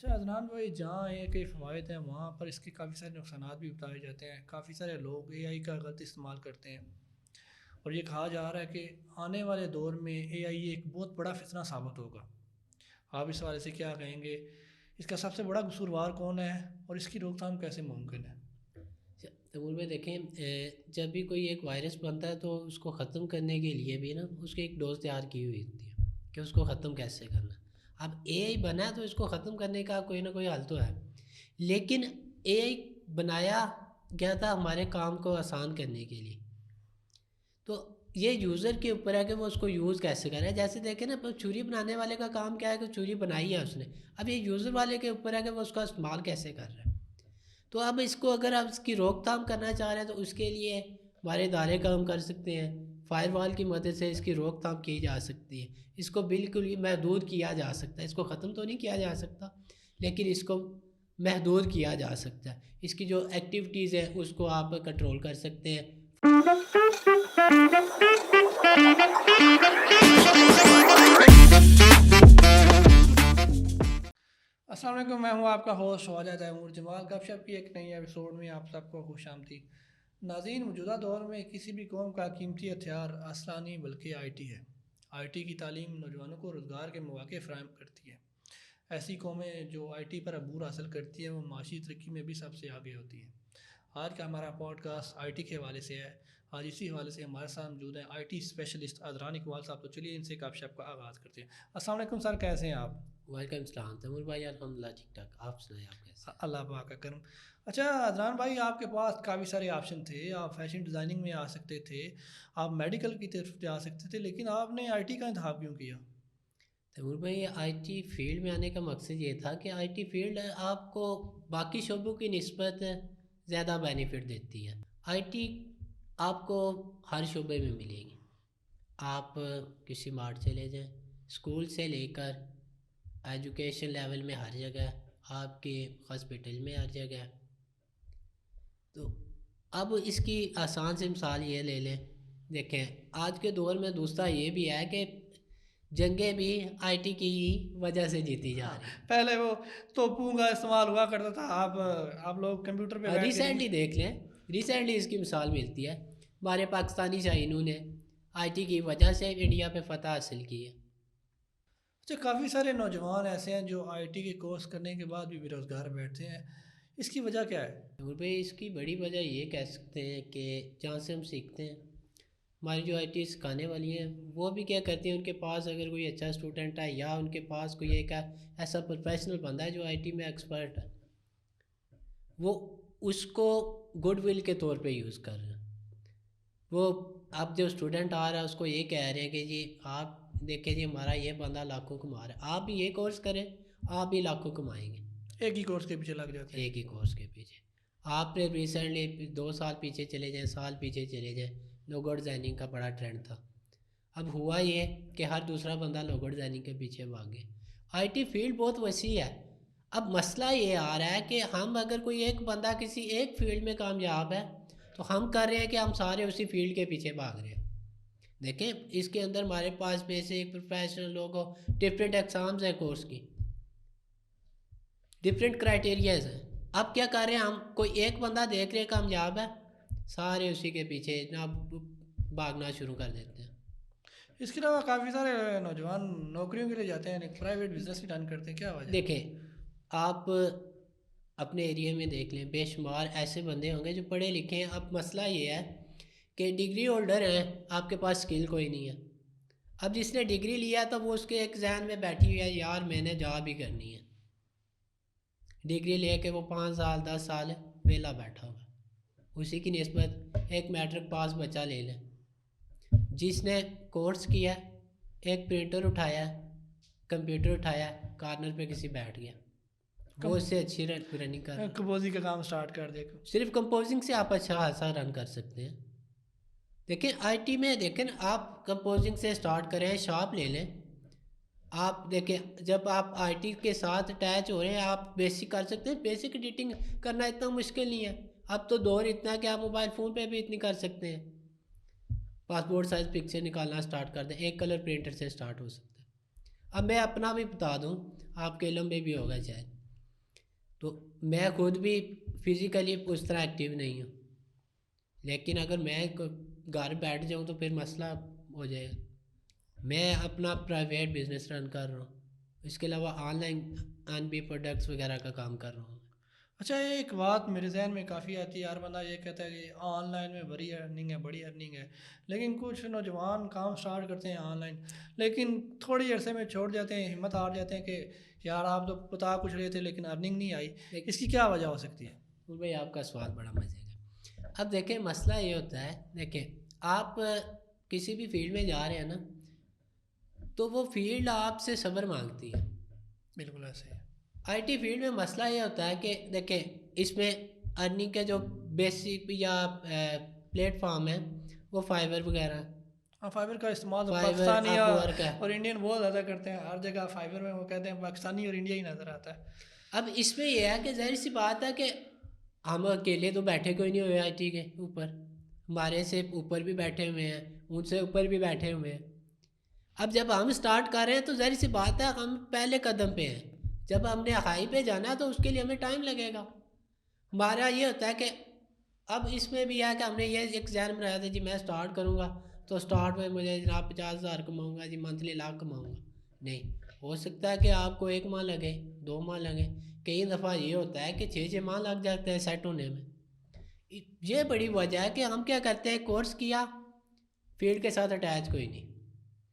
اچھا عدنان بھائی، جہاں اے کے فوائد ہیں وہاں پر اس کے کافی سارے نقصانات بھی بتائے جاتے ہیں. کافی سارے لوگ اے آئی کا غلط استعمال کرتے ہیں اور یہ کہا جا رہا ہے کہ آنے والے دور میں اے آئی ایک بہت بڑا فتنہ ثابت ہوگا. آپ اس حوالے سے کیا کہیں گے؟ اس کا سب سے بڑا قصوروار کون ہے اور اس کی روک تھام کیسے ممکن ہے؟ تمور میں دیکھیں جب بھی کوئی ایک وائرس بنتا ہے تو اس کو ختم کرنے کے لیے بھی نا اس کی ایک ڈوز تیار کی ہوئی ہوتی ہے کہ اس کو ختم کیسے کرنا. اب اے آئی بنا ہے تو اس کو ختم کرنے کا کوئی نہ کوئی حل تو ہے، لیکن اے آئی بنایا گیا تھا ہمارے کام کو آسان کرنے کے لیے. تو یہ یوزر کے اوپر ہے کہ وہ اس کو یوز کیسے کرے. جیسے دیکھیں نا چھری بنانے والے کا کام کیا ہے کہ چھری بنائی ہے اس نے، اب یہ یوزر والے کے اوپر ہے کہ وہ اس کا استعمال کیسے کر رہا ہے. تو اب اس کو اگر آپ اس کی روک تھام کرنا چاہ رہے ہیں تو اس کے لیے ہمارے ادارے کام کر سکتے ہیں. فائر وال کی مدد سے اس کی روک تھام کی جا سکتی ہے. اس کو بالکل ہی محدود کیا جا سکتا ہے. اس کو ختم تو نہیں کیا جا سکتا لیکن اس کو محدود کیا جا سکتا ہے. اس کی جو ایکٹیویٹیز ہیں اس کو آپ کنٹرول کر سکتے ہیں. السلام علیکم، میں ہوں آپ کا ہوسٹ خواجہ تیمور جمال. گپ شپ کی ایک نئی ایپیسوڈ میں آپ سب کو خوش آمدید. ناظرین، موجودہ دور میں کسی بھی قوم کا قیمتی ہتھیار اسلحہ نہیں بلکہ آئی ٹی ہے. آئی ٹی کی تعلیم نوجوانوں کو روزگار کے مواقع فراہم کرتی ہے. ایسی قومیں جو آئی ٹی پر عبور حاصل کرتی ہیں وہ معاشی ترقی میں بھی سب سے آگے ہوتی ہیں. آج کا ہمارا پوڈ کاسٹ آئی ٹی کے حوالے سے ہے. آج اسی حوالے سے ہمارے ساتھ موجود ہیں I T specialist Adnan Iqbal صاحب. تو چلیے ان سے گپ شپ کا آغاز کرتے ہیں. السلام علیکم سر، کیسے ہیں آپ؟ وعلیکم السلام تیمور بھائی، الحمد للہ ٹھیک ٹھاک. آپ سنائیں آپ کیسے ہیں؟ اللہ پاک کا کرم. اچھا عدنان بھائی، آپ کے پاس کافی سارے آپشن تھے. آپ فیشن ڈیزائننگ میں آ سکتے تھے، آپ میڈیکل کی طرف جا سکتے تھے، لیکن آپ نے آئی ٹی کا انتخاب کیوں کیا؟ تیمور بھائی، آئی ٹی فیلڈ میں آنے کا مقصد یہ تھا کہ آئی ٹی فیلڈ آپ کو باقی شعبوں کی نسبت زیادہ بینیفٹ دیتی ہے. آئی ٹی آپ کو ہر شعبے میں ملے گی. آپ کسی مارٹ چلے جائیں، اسکول سے لے کر ایجوکیشن لیول میں ہر جگہ، آپ کے ہاسپٹل میں ہر جگہ. تو اب اس کی آسان سے مثال یہ لے لیں. دیکھیں آج کے دور میں دوسرا یہ بھی ہے کہ جنگیں بھی آئی ٹی کی وجہ سے جیتی جا ہاں، رہی ہیں. پہلے وہ توپوں کا استعمال ہوا کرتا تھا. آپ لوگ کمپیوٹر پہ بیٹھ کے ریسنٹلی دیکھ لیں، ریسنٹلی اس کی مثال ملتی ہے. ہمارے پاکستانی شاہینوں نے آئی ٹی کی وجہ سے انڈیا پہ فتح حاصل کی ہے. اچھا، کافی سارے نوجوان ایسے ہیں جو آئی ٹی کے کورس کرنے کے بعد بھی بے روزگار بیٹھتے ہیں. اس کی وجہ کیا ہے؟ اور بھائی اس کی بڑی وجہ یہ کہہ سکتے ہیں کہ جہاں سے ہم سیکھتے ہیں، ہماری جو آئی ٹی سکھانے والی ہیں وہ بھی کیا کرتی ہیں، ان کے پاس اگر کوئی اچھا اسٹوڈنٹ ہے یا ان کے پاس کوئی ایک ایسا پروفیشنل بندہ ہے جو آئی ٹی میں ایکسپرٹ ہے، وہ اس کو گڈ ول کے طور پہ یوز کر رہے ہیں. وہ اب جو اسٹوڈنٹ آ رہا ہے اس کو یہ کہہ رہے ہیں کہ جی آپ دیکھیں جی ہمارا یہ بندہ لاکھوں کما رہا ہے، آپ بھی یہ کورس کریں آپ بھی لاکھوں کمائیں گے. ایک ہی کورس کے پیچھے لگ جاتے ہیں. ایک ہی کورس کے پیچھے. آپ نے ریسنٹلی 2 سال پیچھے چلے جائیں، سال پیچھے چلے جائیں، لوگو ڈیزائننگ کا بڑا ٹرینڈ تھا. اب ہوا یہ کہ ہر دوسرا بندہ لوگو ڈیزائننگ کے پیچھے بھاگے. آئی ٹی فیلڈ بہت وسیع ہے. اب مسئلہ یہ آ رہا ہے کہ ہم اگر کوئی ایک بندہ کسی ایک فیلڈ میں کامیاب ہے تو ہم کر رہے ہیں کہ ہم سارے اسی فیلڈ کے پیچھے بھاگ رہے ہیں. دیکھیں اس کے اندر ہمارے پاس بیسک پروفیشنل لوگوں ڈفرینٹ اقسام ہیں کورس کی، ڈفرینٹ کرائٹیریاز ہیں. اب کیا کر رہے ہیں ہم، کوئی ایک بندہ دیکھ رہے کامیاب ہے، سارے اسی کے پیچھے جناب بھاگنا شروع کر دیتے ہیں. اس کے علاوہ کافی سارے نوجوان نوکریوں کے لیے جاتے ہیں، پرائیویٹ بزنس بھی رن کرتے ہیں. کیا وجہ ہے؟ دیکھیں آپ اپنے ایریے میں دیکھ لیں، بے شمار ایسے بندے ہوں گے جو پڑھے لکھے ہیں. اب مسئلہ یہ ہے کہ ڈگری ہولڈر ہیں، آپ کے پاس سکل کوئی نہیں ہے. اب جس نے ڈگری لیا تو وہ اس کے ایک ذہن میں بیٹھی ہوئی ہے یار میں نے جاب ہی کرنی ہے. ڈگری لے کے وہ 5 سال 10 سال ویلا بیٹھا ہوا. اسی کی نسبت ایک میٹرک پاس بچہ لے لیں، جس نے کورس کیا، ایک پرنٹر اٹھایا، کمپیوٹر اٹھایا، کارنر پہ کسی بیٹھ گیا، وہ اس سے اچھی رننگ کر رہا ہے. کمپوزنگ کا کام سٹارٹ کر دے. صرف کمپوزنگ سے آپ اچھا خاصا رن کر سکتے ہیں. دیکھیں آئی ٹی میں دیکھیں آپ کمپوزنگ سے سٹارٹ کریں، شاپ لے لیں. آپ دیکھیں جب آپ آئی ٹی کے ساتھ اٹیچ ہو رہے ہیں آپ بیسک کر سکتے ہیں. بیسک ایڈیٹنگ کرنا اتنا مشکل نہیں ہے. اب تو دور اتنا ہے کہ آپ موبائل فون پہ بھی اتنی کر سکتے ہیں. پاسپورٹ سائز پکچر نکالنا سٹارٹ کر دیں، ایک کلر پرنٹر سے سٹارٹ ہو سکتا ہے. اب میں اپنا بھی بتا دوں، آپ کے علم میں بھی ہوگا شاید. تو میں خود بھی فزیکلی اس طرح ایکٹیو نہیں ہوں، لیکن اگر میں گھر بیٹھ جاؤں تو پھر مسئلہ ہو جائے گا. میں اپنا پرائیویٹ بزنس رن کر رہا ہوں، اس کے علاوہ on line in be products وغیرہ کا کام کر رہا ہوں. اچھا ایک بات میرے ذہن میں کافی آتی ہے، ہر بندہ یہ کہتا ہے کہ آن لائن میں بڑی ارننگ ہے بڑی ارننگ ہے، لیکن کچھ نوجوان کام سٹارٹ کرتے ہیں آن لائن، لیکن تھوڑی عرصے میں چھوڑ جاتے ہیں، ہمت ہار جاتے ہیں کہ یار آپ تو بتا کچھ رہے تھے لیکن ارننگ نہیں آئی، اس کی کیا وجہ ہو سکتی ہے؟ بھائی آپ کا سوال بڑا مزے کا. اب دیکھیں مسئلہ یہ ہوتا ہے، دیکھیں آپ کسی بھی فیلڈ میں جا رہے ہیں نا، تو وہ فیلڈ آپ سے صبر مانگتی ہے. بالکل ایسے ہی. آئی ٹی فیلڈ میں مسئلہ یہ ہوتا ہے کہ دیکھیں اس میں ارننگ کے جو بیسک یا پلیٹ فارم ہیں وہ فائبر وغیرہ، ہاں فائبر کا استعمال تو فائبر پاکستانی اپ ورک ہے. اور انڈین بہت زیادہ کرتے ہیں، ہر جگہ فائبر میں وہ کہتے ہیں پاکستانی اور انڈیا ہی نظر آتا ہے. اب اس میں یہ ہے کہ ظاہر سی بات ہے کہ ہم اکیلے تو بیٹھے کوئی نہیں ہوئے آئی ٹی کے اوپر، ہمارے سے اوپر بھی بیٹھے ہوئے ہیں، ان سے اوپر بھی بیٹھے ہوئے ہیں. اب جب ہم سٹارٹ کر رہے ہیں تو ظاہر سی بات ہے ہم پہلے قدم پہ ہیں، جب ہم نے ہائی پہ جانا ہے تو اس کے لیے ہمیں ٹائم لگے گا. ہمارا یہ ہوتا ہے کہ اب اس میں بھی ہے کہ ہم نے یہ ایک ذہن بنایا تھا جی میں سٹارٹ کروں گا تو سٹارٹ میں مجھے جناب 50,000 کماؤں گا، جی منتھلی لاکھ کماؤں گا. نہیں ہو سکتا ہے کہ آپ کو 1 ماہ لگے، 2 ماہ لگے، کئی دفعہ یہ ہوتا ہے کہ 6 ماہ لگ جاتے ہیں سیٹ ہونے میں. یہ بڑی وجہ ہے کہ ہم کیا کرتے ہیں، کورس کیا، فیلڈ کے ساتھ اٹیچ کوئی نہیں.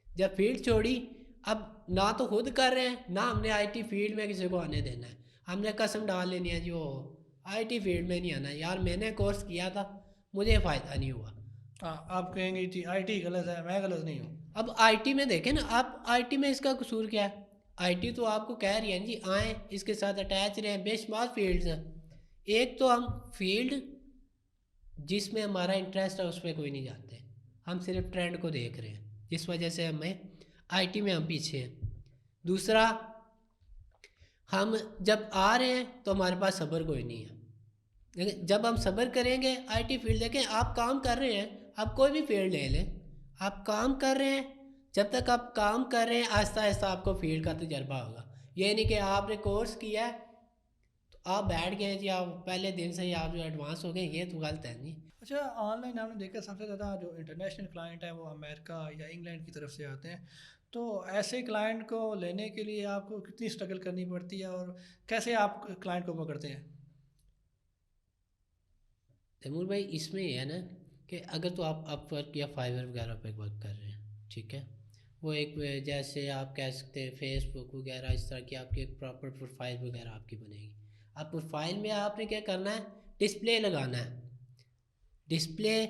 جب فیلڈ چھوڑی، اب نہ تو خود کر رہے ہیں نہ ہم نے آئی ٹی فیلڈ میں کسی کو آنے دینا ہے. ہم نے قسم ڈال لینی ہے جی وہ آئی ٹی فیلڈ میں نہیں آنا یار، میں نے کورس کیا تھا مجھے فائدہ نہیں ہوا. ہاں آپ کہیں گے جی آئی ٹی غلط ہے، میں غلط نہیں ہوں. اب آئی ٹی میں دیکھیں نا، آپ آئی ٹی میں اس کا قصور کیا ہے؟ آئی ٹی تو آپ کو کہہ رہی ہے جی آئیں اس کے ساتھ اٹیچ رہیں، بے شمار فیلڈز ہیں. ایک تو ہم فیلڈ جس میں ہمارا انٹرسٹ ہے اس میں کوئی نہیں جاتے، ہم صرف ٹرینڈ کو دیکھ رہے ہیں جس وجہ سے ہمیں آئی ٹی میں ہم پیچھے ہیں. دوسرا ہم جب آ رہے ہیں تو ہمارے پاس صبر کوئی نہیں ہے، لیکن جب ہم صبر کریں گے آئی ٹی فیلڈ دیکھیں آپ کام کر رہے ہیں، آپ کوئی بھی فیلڈ لے لیں، آپ کام کر رہے ہیں، جب تک آپ کام کر رہے ہیں آہستہ آہستہ آپ کو فیلڈ کا تجربہ ہوگا. یہ نہیں کہ آپ نے کورس کیا ہے تو آپ بیٹھ گئے جی آپ پہلے دن سے ہی آپ جو ایڈوانس ہو گئے، یہ تو غلط ہے نہیں. اچھا آن لائن ہم نے دیکھا سب سے زیادہ جو انٹرنیشنل کلائنٹ ہیں وہ امریکہ یا انگلینڈ کی طرف سے آتے ہیں، تو ایسے کلائنٹ کو لینے کے لیے آپ کو کتنی اسٹرگل کرنی پڑتی ہے اور کیسے آپ کلائنٹ کو پکڑتے ہیں؟ تیمور بھائی اس میں یہ ہے نا کہ اگر تو آپ اپ ورک یا فائبر وغیرہ پہ ورک کر رہے ہیں، ٹھیک ہے، وہ ایک جیسے آپ کہہ سکتے ہیں فیس بک وغیرہ اس طرح کی آپ کی ایک پراپر پروفائل وغیرہ آپ کی بنے گی. اب پروفائل میں آپ نے کیا کرنا ہے، ڈسپلے لگانا ہے. ڈسپلے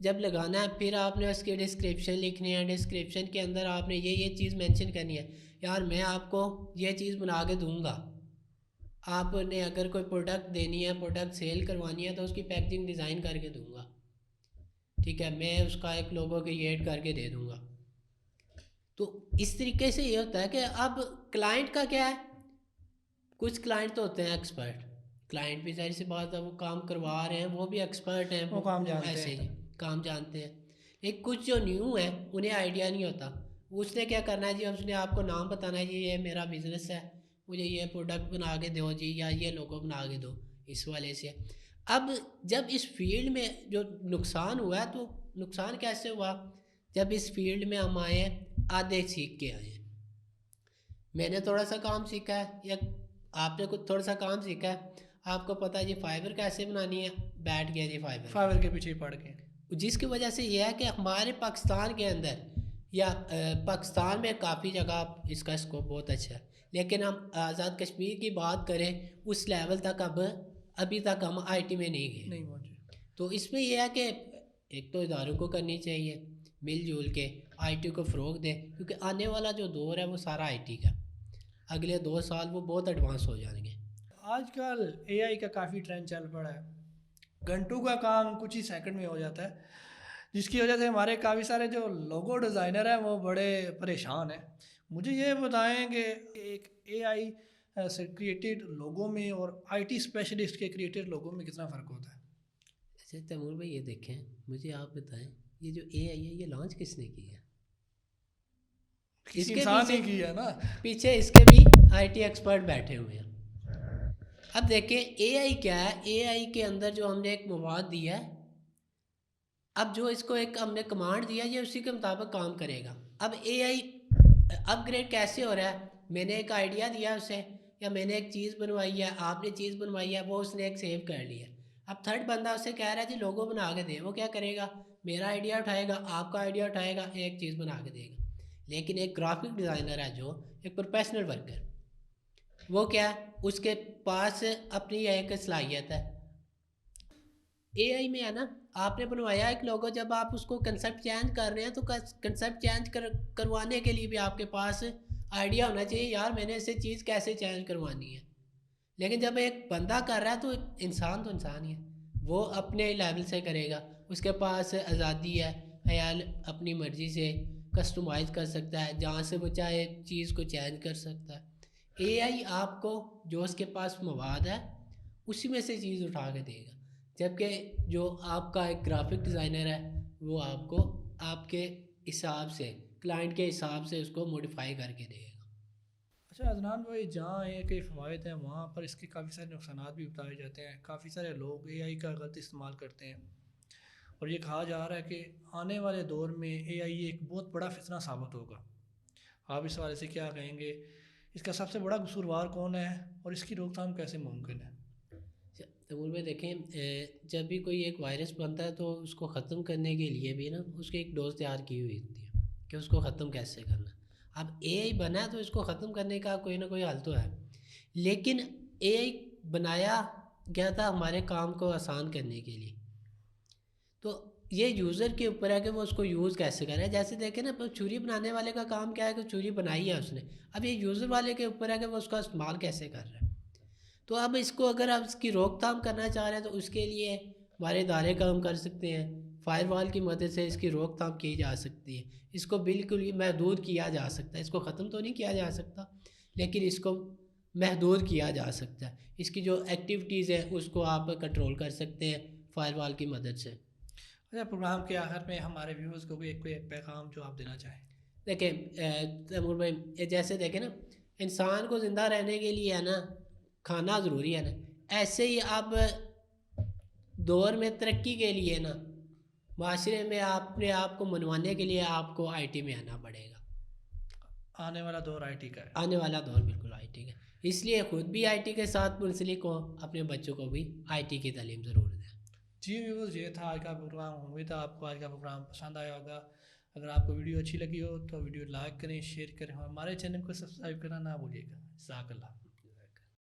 جب لگانا ہے پھر آپ نے اس کے ڈسکرپشن لکھنی ہے، ڈسکرپشن کے اندر آپ نے یہ چیز مینشن کرنی ہے، یار میں آپ کو یہ چیز بنا کے دوں گا. آپ نے اگر کوئی پروڈکٹ دینی ہے، پروڈکٹ سیل کروانی ہے تو اس کی پیکجنگ ڈیزائن کر کے دوں گا، ٹھیک ہے، میں اس کا ایک لوگو کریٹ کر کے دے دوں گا. تو اس طریقے سے یہ ہوتا ہے کہ اب کلائنٹ کا کیا ہے، کچھ کلائنٹ تو ہوتے ہیں ایکسپرٹ، کلائنٹ بھی ظاہر سی بات ہے وہ کام کروا رہے ہیں وہ بھی ایکسپرٹ ہیں، وہ کام جانتے ایسے ہیں. کام جانتے ہیں. ایک کچھ جو نیو ہیں انہیں آئیڈیا نہیں ہوتا، اس نے کیا کرنا ہے جی، اس نے آپ کو نام بتانا ہے جی یہ میرا بزنس ہے، مجھے یہ پروڈکٹ بنا کے دو جی، یا یہ لوگو بنا کے دو، اس والے سے. اب جب اس فیلڈ میں جو نقصان ہوا ہے تو نقصان کیسے ہوا، جب اس فیلڈ میں ہم آئے ہیں آدھے سیکھ کے آئے ہیں. میں نے تھوڑا سا کام سیکھا ہے یا آپ نے کچھ تھوڑا سا کام سیکھا ہے، آپ کو پتہ ہے جی فائبر کیسے بنانی ہے، بیٹھ گیا جی فائبر کے پیچھے پڑ کے، جس کی وجہ سے یہ ہے کہ ہمارے پاکستان کے اندر یا پاکستان میں کافی جگہ اس کا اسکوپ بہت اچھا ہے، لیکن ہم آزاد کشمیر کی بات کریں اس لیول تک ابھی تک ہم آئی ٹی میں نہیں گئے. نہیں پہنچے. تو اس میں یہ ہے کہ ایک تو اداروں کو کرنی چاہیے مل جل کے آئی ٹی کو فروغ دیں، کیونکہ آنے والا جو دور ہے وہ سارا آئی ٹی کا، اگلے 2 سال وہ بہت ایڈوانس ہو جائیں گے. آج کل اے آئی کا کافی ٹرینڈ چل پڑا ہے، گھنٹوں کا کام کچھ ہی سیکنڈ میں ہو جاتا ہے، جس کی وجہ سے ہمارے کافی سارے جو لوگو ڈیزائنر ہیں وہ بڑے پریشان ہیں. مجھے یہ بتائیں کہ ایک اے آئی سے کریٹڈ لوگوں میں اور آئی ٹی اسپیشلسٹ کے کریٹڈ لوگوں میں کتنا فرق ہوتا ہے؟ اچھا تیمور بھائی یہ دیکھیں، مجھے آپ بتائیں یہ جو اے آئی ہے یہ لانچ کس نے کی ہے؟ کسی انسان نے کی ہے نا. پیچھے اس کے بھی آئی ٹی ایکسپرٹ بیٹھے ہوئے ہیں. اب دیکھیں اے آئی کیا ہے. اے آئی کے اندر جو ہم نے ایک مواد دیا ہے، اب جو اس کو ایک ہم نے کمانڈ دیا یہ اسی کے مطابق کام کرے گا. اب اے آئی اپ گریڈ کیسے ہو رہا ہے؟ میں نے ایک آئیڈیا دیا اسے، یا میں نے ایک چیز بنوائی ہے، آپ نے چیز بنوائی ہے، وہ اس نے ایک سیو کر لیا. اب تھرڈ بندہ اسے کہہ رہا ہے جی لوگو بنا کے دے، وہ کیا کرے گا؟ میرا آئیڈیا اٹھائے گا، آپ کا آئیڈیا اٹھائے گا، ایک چیز بنا کے دے گا. لیکن ایک گرافک ڈیزائنر ہے جو ایک پروفیشنل ورکر، وہ کیا ہے؟ اس کے پاس اپنی ایک صلاحیت ہے. اے آئی میں ہے نا، آپ نے بنوایا ایک لوگو، جب آپ اس کو کنسیپٹ چینج کر رہے ہیں تو کنسیپٹ چینج کروانے کے لیے بھی آپ کے پاس آئیڈیا ہونا چاہیے، یار میں نے اسے چیز کیسے چینج کروانی ہے. لیکن جب ایک بندہ کر رہا ہے تو انسان ہی ہے، وہ اپنے لیول سے کرے گا، اس کے پاس آزادی ہے، خیال اپنی مرضی سے کسٹمائز کر سکتا ہے، جہاں سے وہ چاہے چیز کو چینج کر سکتا ہے. اے آئی آپ کو جو اس کے پاس مواد ہے اسی میں سے چیز اٹھا کے دے گا، جبکہ جو آپ کا ایک گرافک ڈیزائنر ہے وہ آپ کو آپ کے حساب سے، کلائنٹ کے حساب سے اس کو موڈیفائی کر کے دے گا. اچھا عدنان بھائی، جہاں اے آئی کے فوائد ہیں وہاں پر اس کے کافی سارے نقصانات بھی بتائے جاتے ہیں. کافی سارے لوگ اے آئی کا غلط استعمال کرتے ہیں، اور یہ کہا جا رہا ہے کہ آنے والے دور میں اے آئی ایک بہت بڑا فتنہ ثابت ہوگا. آپ اس حوالے سے کیا کہیں گے؟ اس کا سب سے بڑا قصوروار کون ہے اور اس کی روک تھام کیسے ممکن ہے؟ تمور میں دیکھیں، جب بھی کوئی ایک وائرس بنتا ہے تو اس کو ختم کرنے کے لیے بھی نا اس کی ایک ڈوز تیار کی ہوئی ہوتی ہے کہ اس کو ختم کیسے کرنا. اب اے آئی بنا ہے تو اس کو ختم کرنے کا کوئی نہ کوئی حل تو ہے، لیکن اے آئی بنایا گیا تھا ہمارے کام کو آسان کرنے کے لیے. تو یہ یوزر کے اوپر ہے کہ وہ اس کو یوز کیسے کرے. جیسے دیکھیں نا، چھری بنانے والے کا کام کیا ہے کہ چھری بنائی ہے اس نے، اب یہ یوزر والے کے اوپر ہے کہ وہ اس کا استعمال کیسے کر رہا ہے. تو اب اس کو اگر آپ اس کی روک تھام کرنا چاہ رہے ہیں تو اس کے لیے ہمارے ادارے کام کر سکتے ہیں. فائر وال کی مدد سے اس کی روک تھام کی جا سکتی ہے، اس کو بالکل ہی محدود کیا جا سکتا ہے. اس کو ختم تو نہیں کیا جا سکتا، لیکن اس کو محدود کیا جا سکتا ہے. اس کی جو ایکٹیویٹیز ہیں اس کو آپ کنٹرول کر سکتے ہیں فائر وال کی مدد سے. اچھا، پروگرام کے آخر میں ہمارے ویورز کو بھی ایک پیغام جو آپ دینا چاہیں. دیکھیں تیمور بھائی، جیسے دیکھیں نا، انسان کو زندہ رہنے کے لیے ہے نا کھانا ضروری ہے نا، ایسے ہی اب دور میں ترقی کے لیے نا معاشرے میں اپنے آپ کو منوانے کے لیے آپ کو آئی ٹی میں آنا پڑے گا. آنے والا دور آئی ٹی کا ہے. آنے والا دور بالکل آئی ٹی کا، اس لیے خود بھی آئی ٹی کے ساتھ منسلک ہو، اپنے بچوں کو بھی آئی ٹی کی تعلیم ضرور دیں. جی ویورز، یہ تھا آج کا پروگرام. امید ہے آپ کو آج کا پروگرام پسند آیا ہوگا. اگر آپ کو ویڈیو اچھی لگی ہو تو ویڈیو لائک کریں، شیئر کریں، اور ہمارے چینل کو سبسکرائب کرنا نہ بھولیے گا. جزاک اللہ.